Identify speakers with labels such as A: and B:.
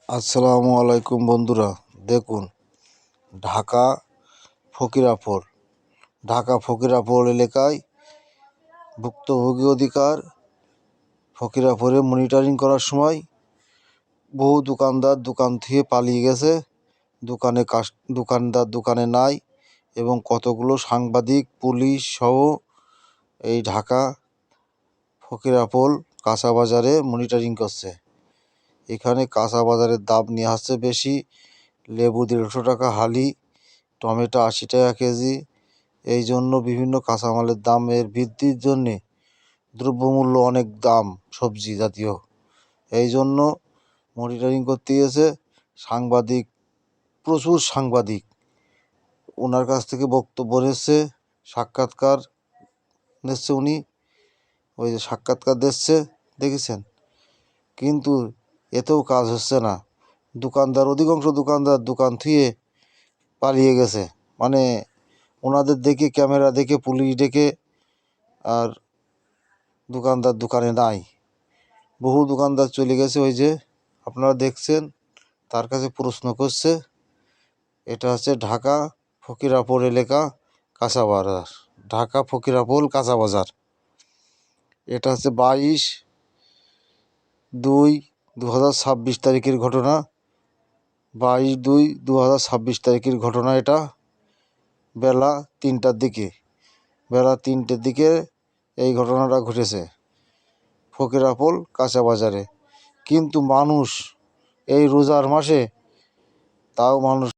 A: আসসালামু আলাইকুম বন্ধুরা, দেখুন ঢাকা ফকিরাপুর এলাকায় ভুক্তভোগী অধিকার ফকিরাপুরে মনিটরিং করার সময় বহু দোকানদার দোকান থেকে পালিয়ে গেছে। দোকানদার দোকানে নাই এবং কতগুলো সাংবাদিক, পুলিশ সহ এই ঢাকা ফকিরাপুর কাঁচা বাজারে মনিটরিং করছে। এখানে কাঁচা বাজারের দাম নিয়ে আসছে বেশি। লেবু 150 টাকা হালি, টমেটো 80 টাকা কেজি। এই জন্য বিভিন্ন কাঁচামালের দামের বৃদ্ধির জন্যে দ্রব্যমূল্য অনেক দাম, সবজি জাতীয়। এই জন্য মনিটরিং করতে গিয়েছে সাংবাদিক, প্রচুর সাংবাদিক। ওনার কাছ থেকে বক্তব্য নিচ্ছে, সাক্ষাৎকার নিচ্ছে উনি। ওই যে সাক্ষাৎকার দিচ্ছে দেখেছেন, কিন্তু এতেও কাজ হচ্ছে না। অধিকাংশ দোকানদার দোকান থুয়ে পালিয়ে গেছে। মানে ওনাদের দেখে, ক্যামেরা দেখে, পুলিশ ডেকে, আর দোকানদার দোকানে নাই। বহু দোকানদার চলে গেছে। ওই যে আপনারা দেখছেন, তার কাছে প্রশ্ন করছে। এটা হচ্ছে ঢাকা ফকিরাপুর এলাকা কাঁচা বাজার, ঢাকা ফকিরাপুর কাঁচা বাজার। এটা হচ্ছে 22/2/2026 তারিখের ঘটনা। 22/2/2026 তারিখের ঘটনা এটা। বেলা 3টার দিকে এই ঘটনাটা ঘটেছে ফকিরাপুর কাঁচা বাজারে। কিন্তু মানুষ এই রোজার মাসে, তাও মানুষ